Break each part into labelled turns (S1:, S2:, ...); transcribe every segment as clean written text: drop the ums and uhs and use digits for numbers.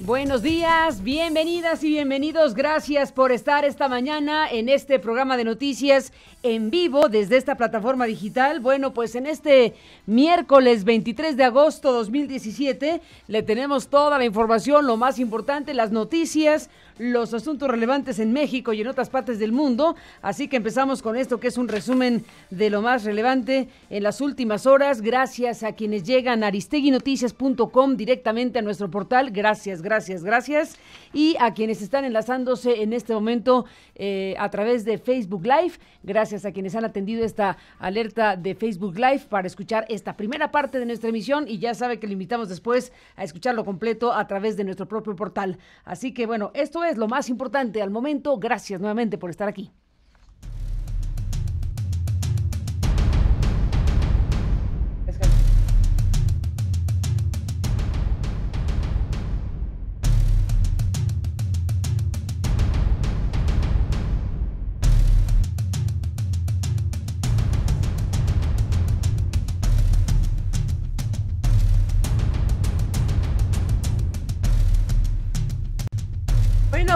S1: Buenos días, bienvenidas y bienvenidos. Gracias por estar esta mañana en este programa de noticias en vivo desde esta plataforma digital. Bueno, pues en este miércoles 23 de agosto 2017 le tenemos toda la información, lo más importante, las noticias, los asuntos relevantes en México y en otras partes del mundo. Así que empezamos con esto, que es un resumen de lo más relevante en las últimas horas. Gracias a quienes llegan a aristeguinoticias.com directamente a nuestro portal. Gracias. Y a quienes están enlazándose en este momento a través de Facebook Live. Gracias a quienes han atendido esta alerta de Facebook Live para escuchar esta primera parte de nuestra emisión. Y ya sabe que lo invitamos después a escucharlo completo a través de nuestro propio portal. Así que bueno, esto es lo más importante al momento. Gracias nuevamente por estar aquí.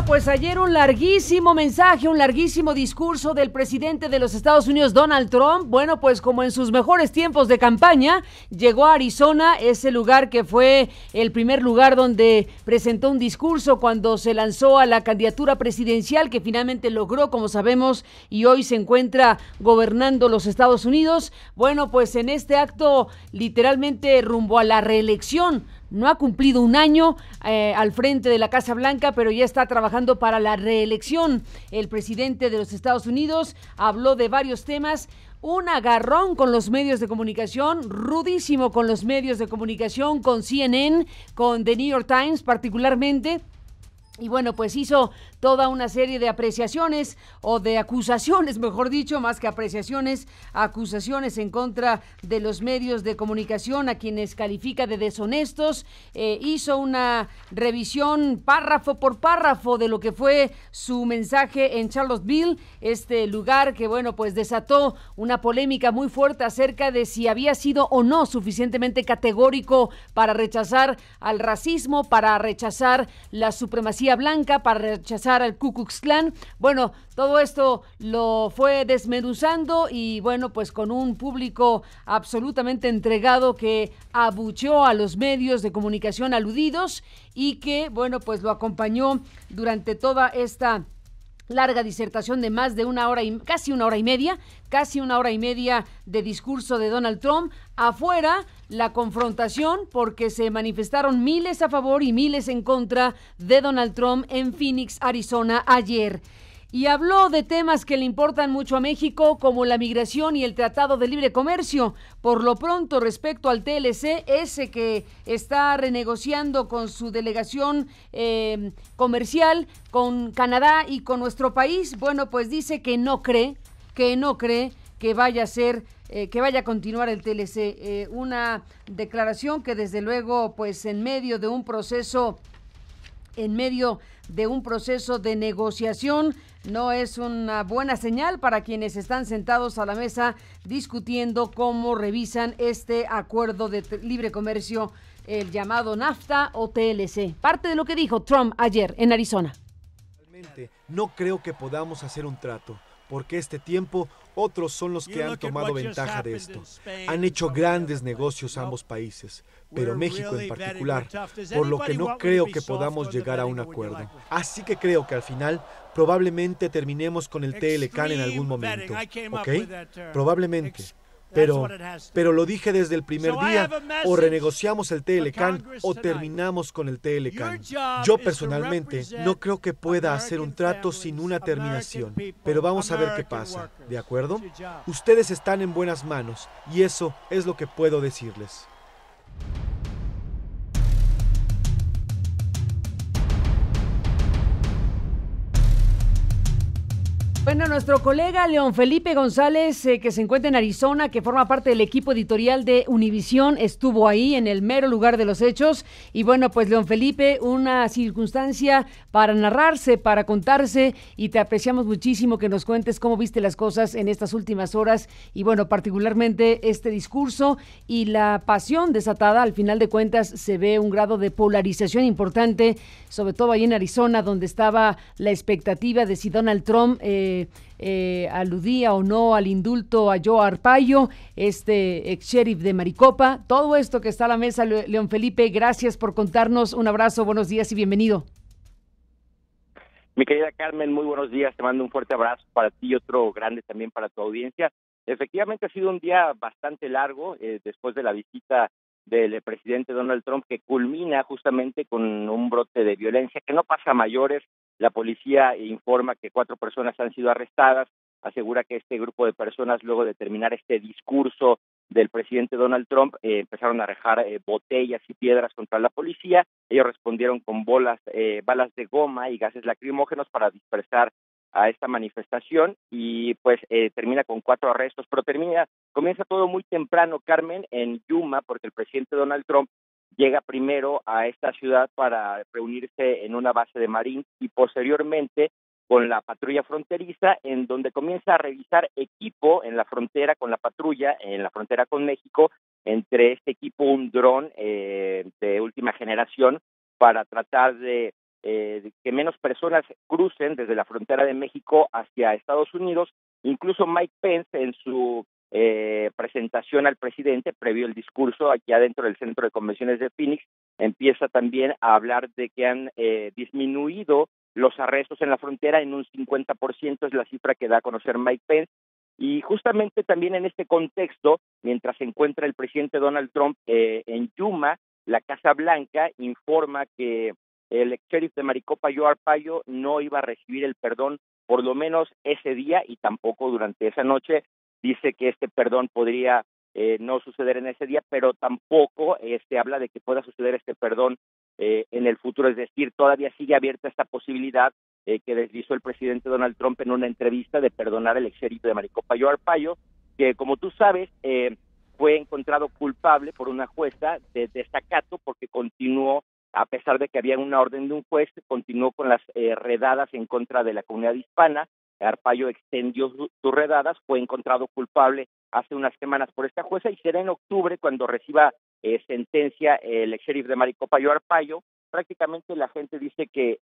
S1: Pues ayer un larguísimo mensaje, un larguísimo discurso del presidente de los Estados Unidos, Donald Trump. Bueno, pues como en sus mejores tiempos de campaña, llegó a Arizona, ese lugar que fue el primer lugar donde presentó un discurso cuando se lanzó a la candidatura presidencial, que finalmente logró, como sabemos, y hoy se encuentra gobernando los Estados Unidos. Bueno, pues en este acto, literalmente rumbo a la reelección. No ha cumplido un año al frente de la Casa Blanca, pero ya está trabajando para la reelección. El presidente de los Estados Unidos habló de varios temas. Un agarrón con los medios de comunicación, rudísimo con los medios de comunicación, con CNN, con The New York Times particularmente. Y bueno, pues hizo toda una serie de apreciaciones o de acusaciones, mejor dicho, más que apreciaciones, acusaciones en contra de los medios de comunicación a quienes califica de deshonestos. Hizo una revisión párrafo por párrafo de lo que fue su mensaje en Charlottesville, este lugar que, bueno, pues desató una polémica muy fuerte acerca de si había sido o no suficientemente categórico para rechazar al racismo, para rechazar la supremacía blanca, para rechazar al Ku Klux Klan. Bueno, todo esto lo fue desmenuzando y bueno, pues con un público absolutamente entregado que abucheó a los medios de comunicación aludidos y que, bueno, pues lo acompañó durante toda esta larga disertación de más de una hora y casi una hora y media de discurso de Donald Trump. Afuera, la confrontación, porque se manifestaron miles a favor y miles en contra de Donald Trump en Phoenix, Arizona, ayer. Y habló de temas que le importan mucho a México, como la migración y el Tratado de Libre Comercio. Por lo pronto, respecto al TLC, ese que está renegociando con su delegación comercial con Canadá y con nuestro país, bueno, pues dice que no cree que vaya a ser, que vaya a continuar el TLC. Una declaración que desde luego, pues en medio de un proceso de negociación, no es una buena señal para quienes están sentados a la mesa discutiendo cómo revisan este acuerdo de libre comercio, el llamado NAFTA o TLC. Parte de lo que dijo Trump ayer en Arizona.
S2: Realmente no creo que podamos hacer un trato, porque este tiempo otros son los que han tomado ventaja de esto. Han hecho grandes negocios ambos países, pero México en particular, por lo que no creo que podamos llegar a un acuerdo. Así que creo que al final probablemente terminemos con el TLCAN en algún momento, ¿ok? Probablemente. Pero lo dije desde el primer día, o renegociamos el TLCAN o terminamos con el TLCAN. Yo personalmente no creo que pueda hacer un trato sin una terminación, pero vamos a ver qué pasa, ¿de acuerdo? Ustedes están en buenas manos y eso es lo que puedo decirles.
S1: Bueno, Bueno, nuestro colega León Felipe González, que se encuentra en Arizona, que forma parte del equipo editorial de Univisión, estuvo ahí en el mero lugar de los hechos. Y bueno, pues León Felipe, una circunstancia para narrarse, para contarse, y te apreciamos muchísimo que nos cuentes cómo viste las cosas en estas últimas horas y bueno, particularmente este discurso y la pasión desatada. Al final de cuentas se ve un grado de polarización importante, sobre todo ahí en Arizona, donde estaba la expectativa de si Donald Trump aludía o no al indulto a Joe Arpaio, este ex sheriff de Maricopa. Todo esto que está a la mesa, León Felipe, gracias por contarnos. Un abrazo, buenos días y bienvenido.
S3: Mi querida Carmen, muy buenos días, te mando un fuerte abrazo para ti y otro grande también para tu audiencia. Efectivamente ha sido un día bastante largo después de la visita del presidente Donald Trump, que culmina justamente con un brote de violencia que no pasa a mayores. La policía informa que 4 personas han sido arrestadas, asegura que este grupo de personas, luego de terminar este discurso del presidente Donald Trump, empezaron a arrojar botellas y piedras contra la policía. Ellos respondieron con balas de goma y gases lacrimógenos para dispersar a esta manifestación y pues termina con 4 arrestos, pero comienza todo muy temprano, Carmen, en Yuma, porque el presidente Donald Trump llega primero a esta ciudad para reunirse en una base de Marines y posteriormente con la patrulla fronteriza, en donde comienza a revisar equipo en la frontera con la patrulla, en la frontera con México, entre este equipo un dron de última generación para tratar de que menos personas crucen desde la frontera de México hacia Estados Unidos. Incluso Mike Pence, en su presentación al presidente, previo el discurso aquí adentro del Centro de Convenciones de Phoenix, empieza también a hablar de que han disminuido los arrestos en la frontera en un 50%, es la cifra que da a conocer Mike Pence. Y justamente también en este contexto, mientras se encuentra el presidente Donald Trump en Yuma, la Casa Blanca informa que el ex sheriff de Maricopa, Joe Arpaio, no iba a recibir el perdón por lo menos ese día y tampoco durante esa noche. Dice que este perdón podría no suceder en ese día, pero tampoco se habla de que pueda suceder este perdón en el futuro. Es decir, todavía sigue abierta esta posibilidad que deslizó el presidente Donald Trump en una entrevista de perdonar al ex sheriff de Maricopa, Joe Arpaio, que como tú sabes fue encontrado culpable por una jueza de desacato porque continuó, a pesar de que había una orden de un juez, continuó con las redadas en contra de la comunidad hispana. Arpaio extendió sus redadas, fue encontrado culpable hace unas semanas por esta jueza y será en octubre cuando reciba sentencia el ex sheriff de Maricopa, Joe Arpaio. Prácticamente la gente dice que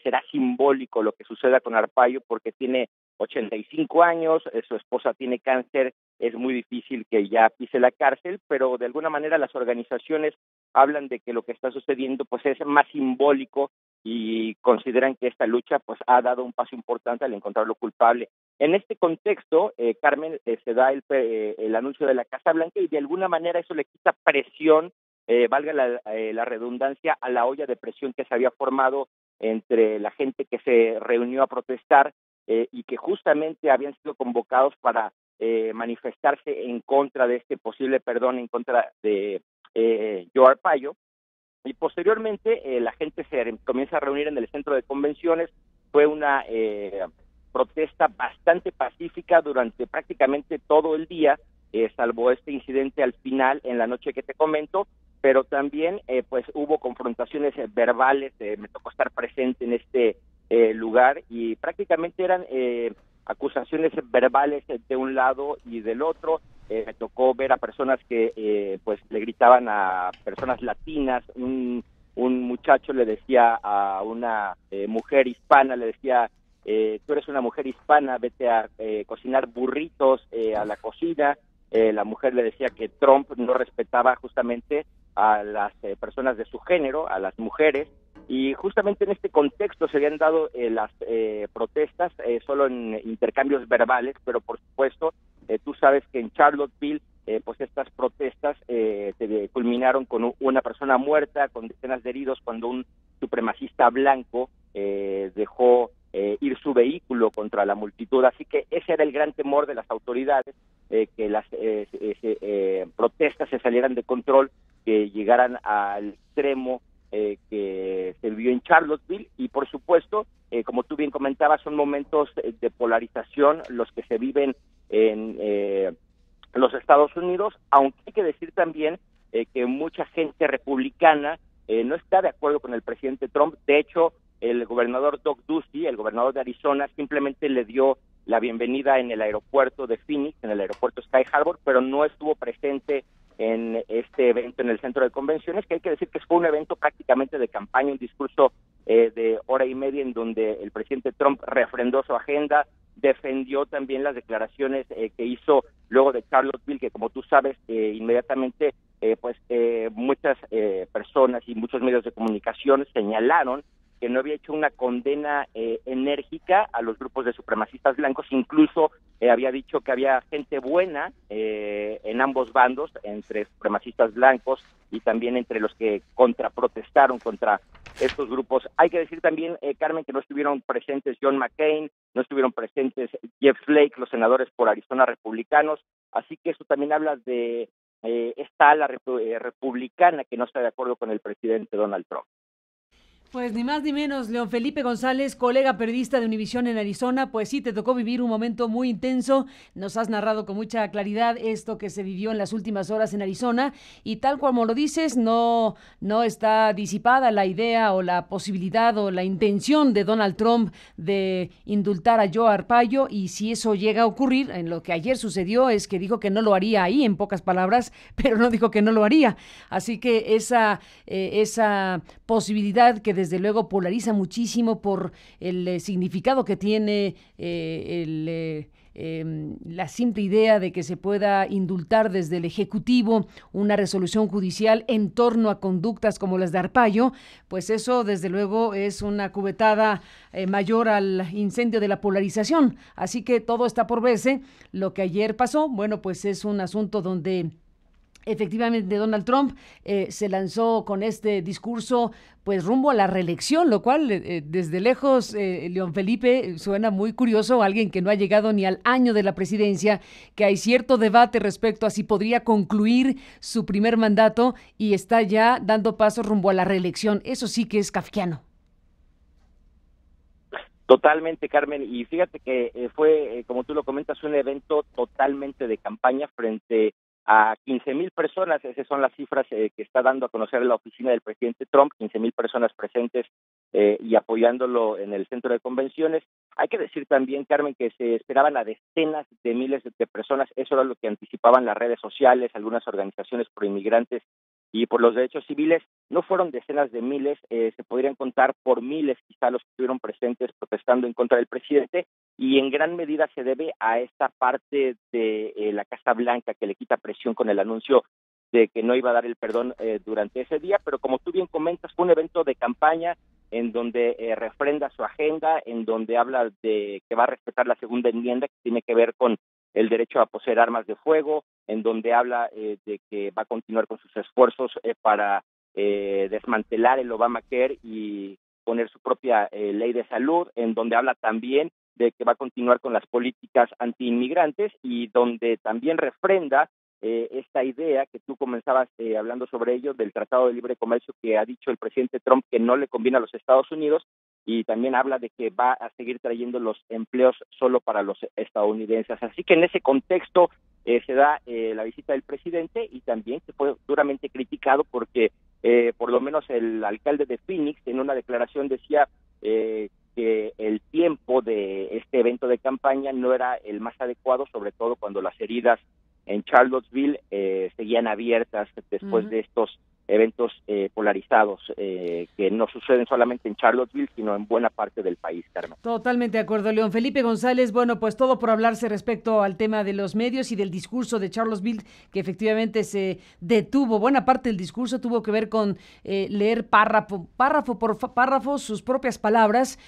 S3: será simbólico lo que suceda con Arpaio porque tiene 85 años, su esposa tiene cáncer, es muy difícil que ya pise la cárcel, pero de alguna manera las organizaciones hablan de que lo que está sucediendo pues es más simbólico y consideran que esta lucha pues ha dado un paso importante al encontrarlo culpable. En este contexto, Carmen, se da el anuncio de la Casa Blanca y de alguna manera eso le quita presión, valga la redundancia, a la olla de presión que se había formado entre la gente que se reunió a protestar y que justamente habían sido convocados para manifestarse en contra de este posible perdón en contra de Joe Arpaio. Y posteriormente la gente se comienza a reunir en el centro de convenciones. Fue una protesta bastante pacífica durante prácticamente todo el día, salvo este incidente al final en la noche que te comento, pero también pues hubo confrontaciones verbales. Me tocó estar presente en este lugar y prácticamente eran acusaciones verbales de un lado y del otro. Me tocó ver a personas que pues le gritaban a personas latinas. Un muchacho le decía a una mujer hispana, le decía, tú eres una mujer hispana, vete a cocinar burritos a la cocina. La mujer le decía que Trump no respetaba justamente a las personas de su género, a las mujeres, y justamente en este contexto se habían dado las protestas, solo en intercambios verbales, pero por supuesto tú sabes que en Charlottesville pues estas protestas culminaron con una persona muerta, con decenas de heridos, cuando un supremacista blanco dejó ir su vehículo contra la multitud. Así que ese era el gran temor de las autoridades, que las protestas se salieran de control, que llegaran al extremo que se vio en Charlottesville, y por supuesto como tú bien comentabas, son momentos de polarización los que se viven en los Estados Unidos, aunque hay que decir también que mucha gente republicana no está de acuerdo con el presidente Trump. De hecho, el gobernador Doug Ducey, el gobernador de Arizona, simplemente le dio la bienvenida en el aeropuerto de Phoenix, en el aeropuerto Sky Harbor, pero no estuvo presente en este evento en el centro de convenciones, que hay que decir que fue un evento prácticamente de campaña, un discurso de hora y media en donde el presidente Trump refrendó su agenda, defendió también las declaraciones que hizo luego de Charlottesville, que como tú sabes, inmediatamente muchas personas y muchos medios de comunicación señalaron que no había hecho una condena enérgica a los grupos de supremacistas blancos, incluso había dicho que había gente buena en ambos bandos, entre supremacistas blancos y también entre los que contraprotestaron contra estos grupos. Hay que decir también, Carmen, que no estuvieron presentes John McCain, no estuvieron presentes Jeff Flake, los senadores por Arizona republicanos, así que eso también habla de esta ala republicana que no está de acuerdo con el presidente Donald Trump.
S1: Pues ni más ni menos, León Felipe González, colega periodista de Univisión en Arizona, pues sí, te tocó vivir un momento muy intenso, nos has narrado con mucha claridad esto que se vivió en las últimas horas en Arizona, y tal como lo dices, no está disipada la idea o la posibilidad o la intención de Donald Trump de indultar a Joe Arpaio, y si eso llega a ocurrir, en lo que ayer sucedió es que dijo que no lo haría ahí, en pocas palabras, pero no dijo que no lo haría, así que esa posibilidad que desde luego polariza muchísimo por el significado que tiene la simple idea de que se pueda indultar desde el Ejecutivo una resolución judicial en torno a conductas como las de Arpaio, pues eso desde luego es una cubetada mayor al incendio de la polarización. Así que todo está por verse. Lo que ayer pasó, bueno, pues es un asunto donde efectivamente Donald Trump se lanzó con este discurso pues rumbo a la reelección, lo cual desde lejos, León Felipe, suena muy curioso, alguien que no ha llegado ni al año de la presidencia, que hay cierto debate respecto a si podría concluir su primer mandato y está ya dando paso rumbo a la reelección. Eso sí que es kafkiano.
S3: Totalmente, Carmen, y fíjate que fue, como tú lo comentas, un evento totalmente de campaña frente a 15,000 personas. Esas son las cifras que está dando a conocer la oficina del presidente Trump, 15,000 personas presentes y apoyándolo en el centro de convenciones. Hay que decir también, Carmen, que se esperaban a decenas de miles de personas. Eso era lo que anticipaban las redes sociales, algunas organizaciones pro inmigrantes y por los derechos civiles. No fueron decenas de miles, se podrían contar por miles quizá los que estuvieron presentes protestando en contra del presidente, y en gran medida se debe a esta parte de la Casa Blanca que le quita presión con el anuncio de que no iba a dar el perdón durante ese día, pero como tú bien comentas, fue un evento de campaña en donde refrenda su agenda, en donde habla de que va a respetar la segunda enmienda que tiene que ver con el derecho a poseer armas de fuego, en donde habla de que va a continuar con sus esfuerzos para desmantelar el Obamacare y poner su propia ley de salud, en donde habla también de que va a continuar con las políticas antiinmigrantes y donde también refrenda esta idea que tú comenzabas hablando sobre ello del Tratado de Libre Comercio que ha dicho el presidente Trump que no le conviene a los Estados Unidos, y también habla de que va a seguir trayendo los empleos solo para los estadounidenses. Así que en ese contexto se da la visita del presidente, y también que fue duramente criticado porque por lo menos el alcalde de Phoenix en una declaración decía que el tiempo de este evento de campaña no era el más adecuado, sobre todo cuando las heridas en Charlottesville seguían abiertas después de estos eventos polarizados que no suceden solamente en Charlottesville, sino en buena parte del país, Carmen.
S1: Totalmente de acuerdo, León Felipe González. Bueno, pues todo por hablarse respecto al tema de los medios y del discurso de Charlottesville, que efectivamente se detuvo. Buena parte del discurso tuvo que ver con leer párrafo por párrafo sus propias palabras,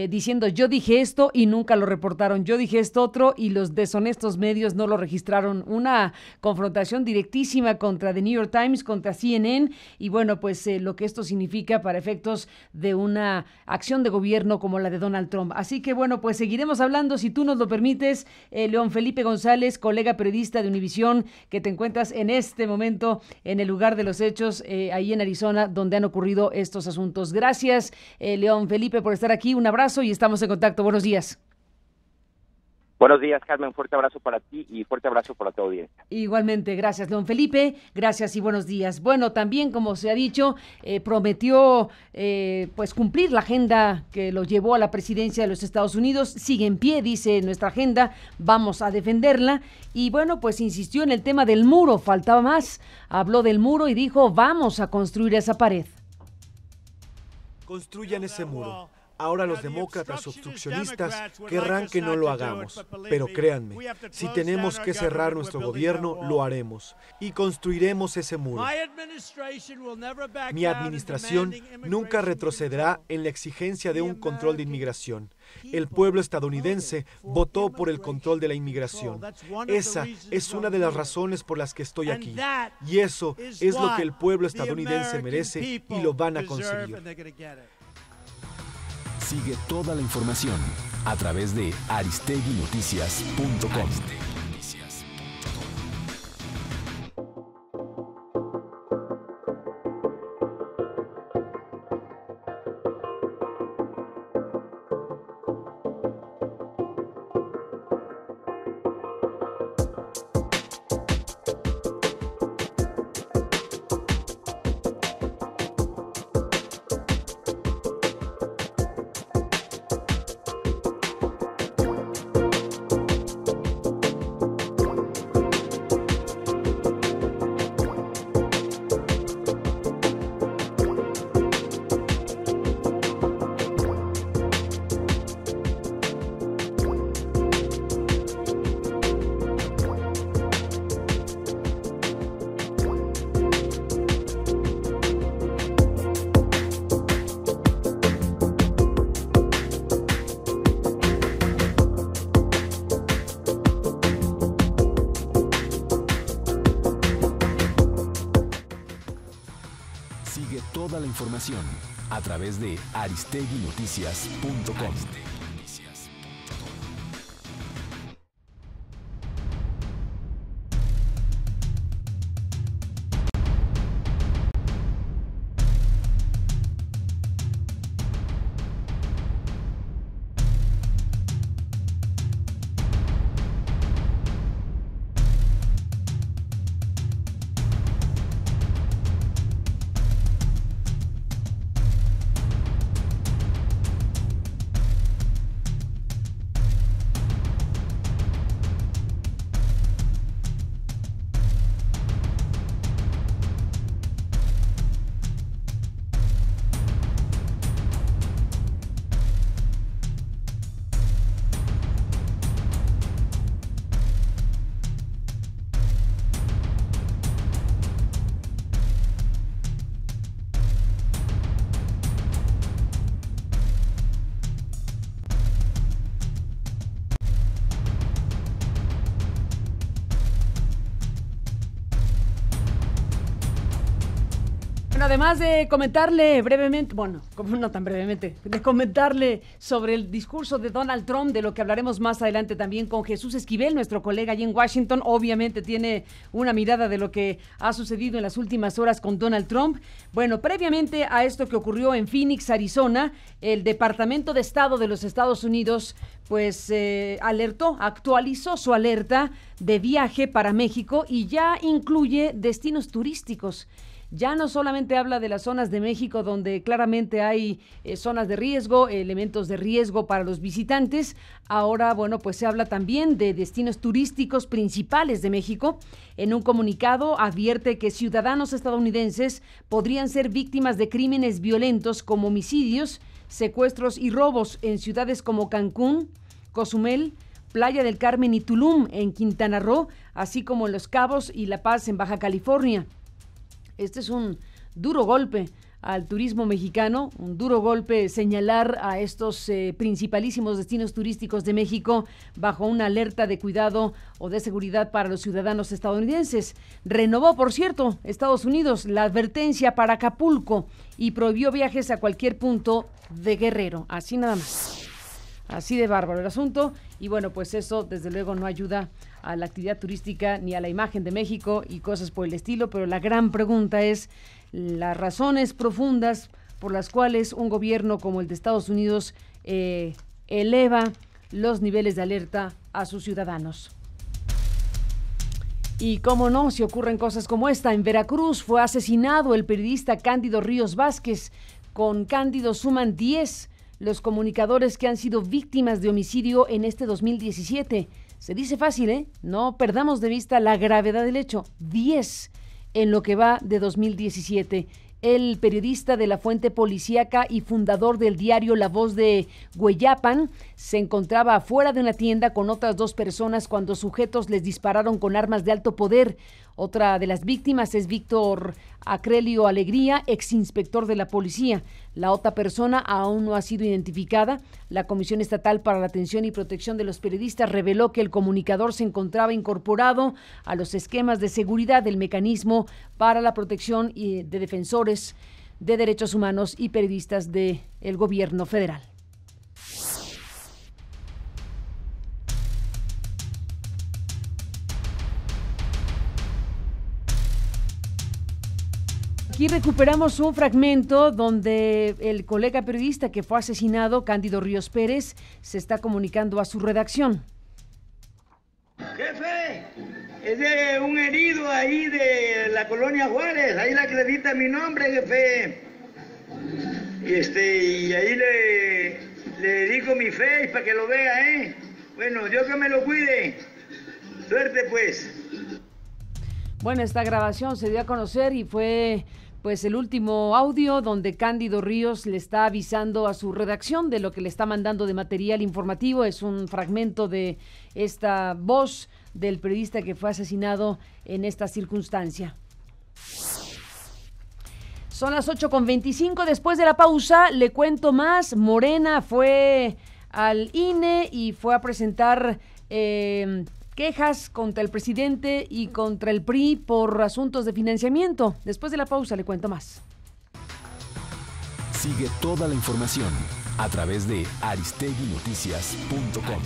S1: diciendo yo dije esto y nunca lo reportaron, yo dije esto otro y los deshonestos medios no lo registraron. Una confrontación directísima contra The New York Times, contra CNN, y bueno, pues lo que esto significa para efectos de una acción de gobierno como la de Donald Trump. Así que bueno, pues seguiremos hablando, si tú nos lo permites, León Felipe González, colega periodista de Univisión, que te encuentras en este momento en el lugar de los hechos, ahí en Arizona, donde han ocurrido estos asuntos. Gracias, León Felipe, por estar aquí. Un abrazo y estamos en contacto. Buenos días.
S3: Buenos días, Carmen. Fuerte abrazo para ti y fuerte abrazo para tu audiencia.
S1: Igualmente, gracias, León Felipe. Gracias y buenos días. Bueno, también, como se ha dicho, prometió pues cumplir la agenda que lo llevó a la presidencia de los Estados Unidos. Sigue en pie, dice nuestra agenda. Vamos a defenderla. Y bueno, pues insistió en el tema del muro. Faltaba más. Habló del muro y dijo, vamos a construir esa pared.
S2: Construyan ese muro. Ahora los demócratas obstruccionistas querrán que no lo hagamos, pero créanme, si tenemos que cerrar nuestro gobierno, lo haremos y construiremos ese muro. Mi administración nunca retrocederá en la exigencia de un control de inmigración. El pueblo estadounidense votó por el control de la inmigración. Esa es una de las razones por las que estoy aquí. Y eso es lo que el pueblo estadounidense merece y lo van a conseguir.
S4: Sigue toda la información a través de aristeguinoticias.com. Sigue toda la información a través de aristeguinoticias.com.
S1: Además de comentarle brevemente, bueno, como no tan brevemente, de comentarle sobre el discurso de Donald Trump, de lo que hablaremos más adelante también con Jesús Esquivel, nuestro colega allí en Washington, obviamente tiene una mirada de lo que ha sucedido en las últimas horas con Donald Trump. Bueno, previamente a esto que ocurrió en Phoenix, Arizona, el Departamento de Estado de los Estados Unidos pues actualizó su alerta de viaje para México y ya incluye destinos turísticos. Ya no solamente habla de las zonas de México donde claramente hay zonas de riesgo, elementos de riesgo para los visitantes. Ahora, bueno, pues se habla también de destinos turísticos principales de México. En un comunicado advierte que ciudadanos estadounidenses podrían ser víctimas de crímenes violentos como homicidios, secuestros y robos en ciudades como Cancún, Cozumel, Playa del Carmen y Tulum en Quintana Roo, así como en Los Cabos y La Paz en Baja California. Este es un duro golpe al turismo mexicano, un duro golpe señalar a estos principalísimos destinos turísticos de México bajo una alerta de cuidado o de seguridad para los ciudadanos estadounidenses. Renovó, por cierto, Estados Unidos la advertencia para Acapulco y prohibió viajes a cualquier punto de Guerrero, así nada más. Así de bárbaro el asunto, y bueno, pues eso desde luego no ayuda a la actividad turística ni a la imagen de México y cosas por el estilo, pero la gran pregunta es las razones profundas por las cuales un gobierno como el de Estados Unidos eleva los niveles de alerta a sus ciudadanos. Y cómo no, si ocurren cosas como esta, en Veracruz fue asesinado el periodista Cándido Ríos Vázquez. Con Cándido suman 10 los comunicadores que han sido víctimas de homicidio en este 2017. Se dice fácil, no perdamos de vista la gravedad del hecho. 10 en lo que va de 2017. El periodista de la fuente policíaca y fundador del diario La Voz de Hueyapan se encontraba afuera de una tienda con otras 2 personas cuando sujetos les dispararon con armas de alto poder. Otra de las víctimas es Víctor Acrelio Alegría, exinspector de la policía. La otra persona aún no ha sido identificada. La Comisión Estatal para la Atención y Protección de los Periodistas reveló que el comunicador se encontraba incorporado a los esquemas de seguridad del Mecanismo para la Protección de Defensores de Derechos Humanos y Periodistas del Gobierno Federal. Aquí recuperamos un fragmento donde el colega periodista que fue asesinado, Cándido Ríos Pérez, se está comunicando a su redacción.
S5: Jefe, es de un herido ahí de la colonia Juárez, ahí le acredita mi nombre, jefe. Y ahí le dedico mi face para que lo vea, Bueno, Dios que me lo cuide. Suerte, pues.
S1: Bueno, esta grabación se dio a conocer y fue pues el último audio donde Cándido Ríos le está avisando a su redacción de lo que le está mandando de material informativo. Es un fragmento de esta voz del periodista que fue asesinado en esta circunstancia. Son las 8:25. Después de la pausa le cuento más. Morena fue al INE y fue a presentar quejas contra el presidente y contra el PRI por asuntos de financiamiento. Después de la pausa le cuento más.
S4: Sigue toda la información a través de aristeguinoticias.com.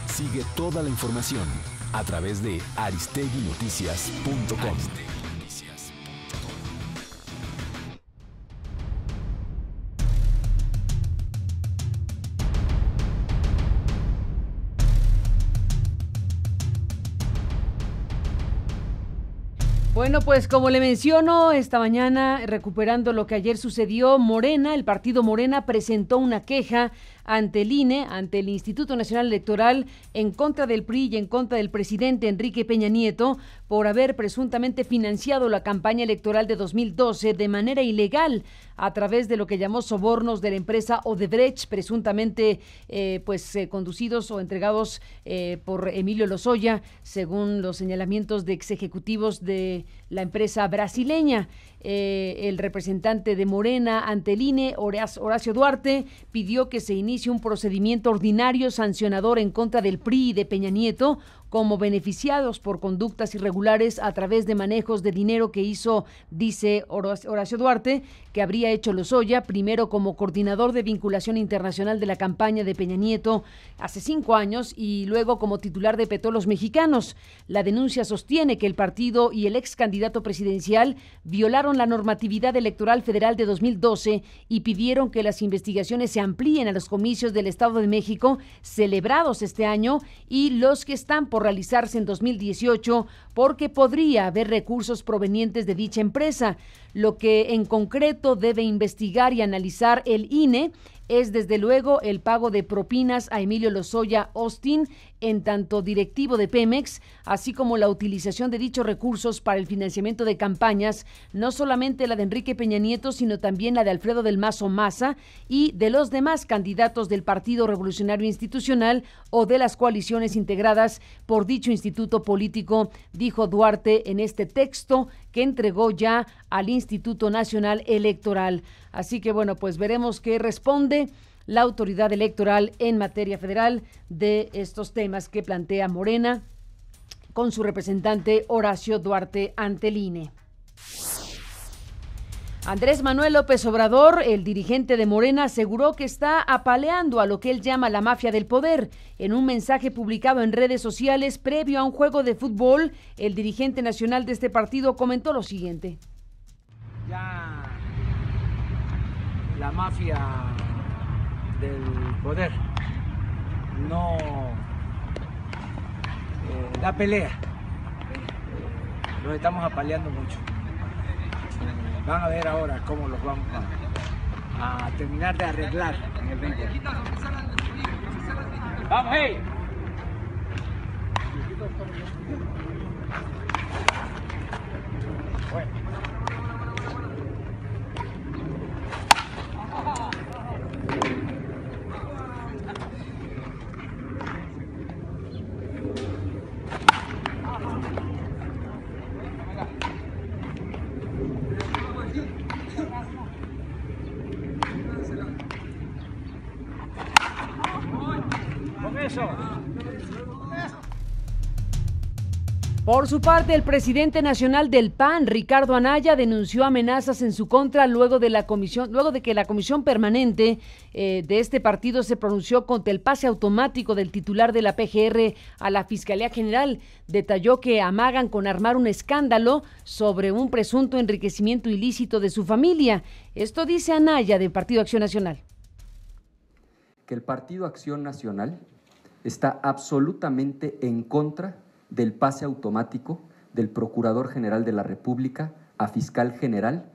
S4: Sigue toda la información a través de aristeguinoticias.com.
S1: Bueno, pues como le menciono, esta mañana, recuperando lo que ayer sucedió, Morena, el partido Morena, presentó una queja ante el INE, ante el Instituto Nacional Electoral, en contra del PRI y en contra del presidente Enrique Peña Nieto, por haber presuntamente financiado la campaña electoral de 2012 de manera ilegal a través de lo que llamó sobornos de la empresa Odebrecht, presuntamente conducidos o entregados por Emilio Lozoya, según los señalamientos de ex ejecutivos de la empresa brasileña. El representante de Morena ante el INE, Horacio Duarte, pidió que se inicie inicie un procedimiento ordinario sancionador en contra del PRI y de Peña Nieto como beneficiados por conductas irregulares a través de manejos de dinero que hizo, dice Horacio Duarte, que habría hecho Lozoya, primero como coordinador de vinculación internacional de la campaña de Peña Nieto hace 5 años y luego como titular de Petróleos Mexicanos. La denuncia sostiene que el partido y el ex candidato presidencial violaron la normatividad electoral federal de 2012 y pidieron que las investigaciones se amplíen a los comicios del Estado de México celebrados este año y los que están por realizarse en 2018 porque podría haber recursos provenientes de dicha empresa. Lo que en concreto debe investigar y analizar el INE es desde luego el pago de propinas a Emilio Lozoya Austin, en tanto directivo de Pemex, así como la utilización de dichos recursos para el financiamiento de campañas, no solamente la de Enrique Peña Nieto, sino también la de Alfredo del Mazo Maza y de los demás candidatos del Partido Revolucionario Institucional o de las coaliciones integradas por dicho instituto político, dijo Duarte en este texto que entregó ya al Instituto Nacional Electoral. Así que bueno, pues veremos qué responde la autoridad electoral en materia federal de estos temas que plantea Morena con su representante Horacio Duarte ante el INE. Andrés Manuel López Obrador, el dirigente de Morena, aseguró que está apaleando a lo que él llama la mafia del poder. En un mensaje publicado en redes sociales previo a un juego de fútbol, el dirigente nacional de este partido comentó lo siguiente.
S6: Ya la mafia del poder no da pelea. Los estamos apaleando mucho. Van a ver ahora cómo los vamos a terminar de arreglar en el 20. ¡Vamos, hey! Bueno.
S1: Por su parte, el presidente nacional del PAN, Ricardo Anaya, denunció amenazas en su contra luego de que la comisión permanente de este partido se pronunció contra el pase automático del titular de la PGR a la Fiscalía General. Detalló que amagan con armar un escándalo sobre un presunto enriquecimiento ilícito de su familia. Esto dice Anaya del Partido Acción Nacional.
S7: Que el Partido Acción Nacional está absolutamente en contra del pase automático del Procurador General de la República a Fiscal General.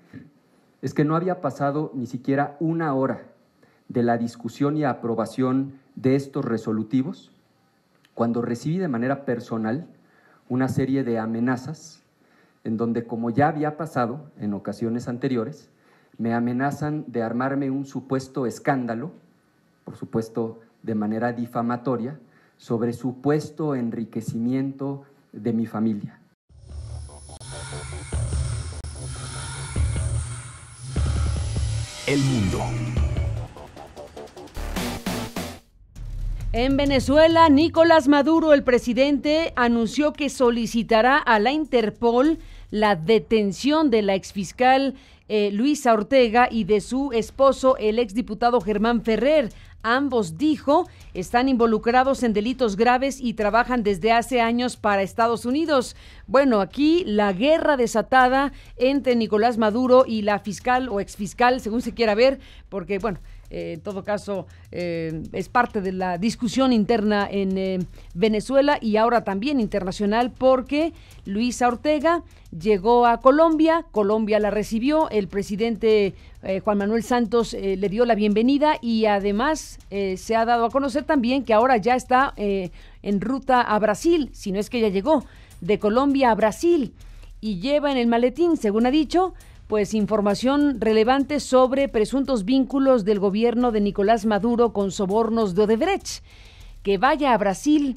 S7: Es que no había pasado ni siquiera una hora de la discusión y aprobación de estos resolutivos cuando recibí de manera personal una serie de amenazas en donde, como ya había pasado en ocasiones anteriores, me amenazan de armarme un supuesto escándalo, por supuesto de manera difamatoria, sobre supuesto enriquecimiento de mi familia.
S4: El mundo.
S1: En Venezuela, Nicolás Maduro, el presidente, anunció que solicitará a la Interpol la detención de la exfiscal Luisa Ortega y de su esposo, el exdiputado Germán Ferrer. Ambos, dijo, están involucrados en delitos graves y trabajan desde hace años para Estados Unidos. Bueno, aquí la guerra desatada entre Nicolás Maduro y la fiscal o exfiscal, según se quiera ver, porque, bueno, en todo caso, es parte de la discusión interna en Venezuela y ahora también internacional, porque Luisa Ortega llegó a Colombia, Colombia la recibió, el presidente Juan Manuel Santos le dio la bienvenida y además se ha dado a conocer también que ahora ya está en ruta a Brasil, si no es que ya llegó, de Colombia a Brasil, y lleva en el maletín, según ha dicho, pues información relevante sobre presuntos vínculos del gobierno de Nicolás Maduro con sobornos de Odebrecht. Que vaya a Brasil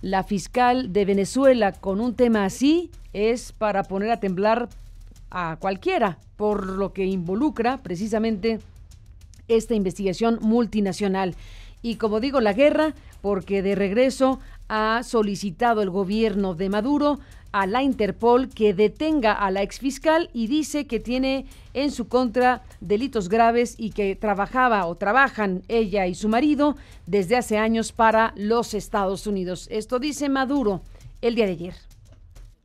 S1: la fiscal de Venezuela con un tema así es para poner a temblar a cualquiera, por lo que involucra precisamente esta investigación multinacional. Y como digo, la guerra, porque de regreso ha solicitado el gobierno de Maduro a la Interpol que detenga a la exfiscal y dice que tiene en su contra delitos graves y que trabajan ella y su marido desde hace años para los Estados Unidos. Esto dice Maduro el día de ayer.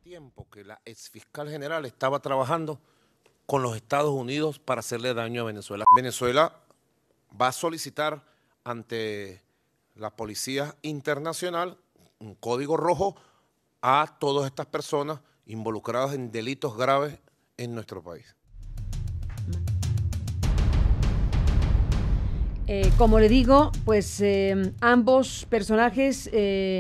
S8: Tiempo que la exfiscal general estaba trabajando con los Estados Unidos para hacerle daño a Venezuela. Venezuela va a solicitar ante la Policía Internacional un código rojo a todas estas personas involucradas en delitos graves en nuestro país.
S1: Como le digo, pues ambos personajes,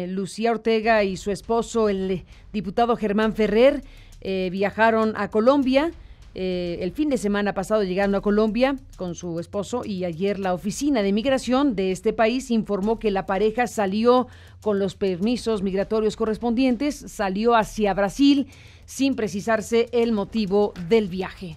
S1: Lucía Ortega y su esposo, el diputado Germán Ferrer, viajaron a Colombia. El fin de semana pasado llegaron a Colombia con su esposo y ayer la oficina de migración de este país informó que la pareja salió con los permisos migratorios correspondientes, salió hacia Brasil sin precisarse el motivo del viaje.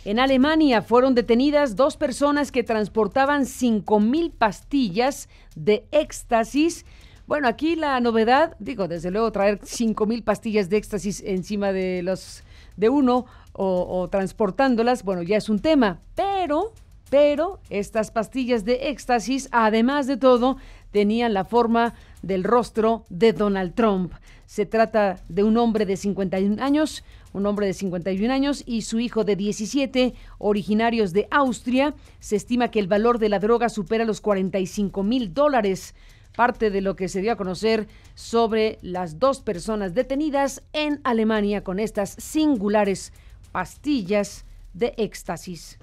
S1: En Alemania fueron detenidas 2 personas que transportaban 5,000 pastillas de éxtasis. Bueno, aquí la novedad, desde luego traer 5,000 pastillas de éxtasis encima de uno o transportándolas, bueno, ya es un tema, pero estas pastillas de éxtasis, además de todo, tenían la forma del rostro de Donald Trump. Se trata de un hombre de 51 años y su hijo de 17, originarios de Austria. Se estima que el valor de la droga supera los $45,000. Parte de lo que se dio a conocer sobre las 2 personas detenidas en Alemania con estas singulares pastillas de éxtasis.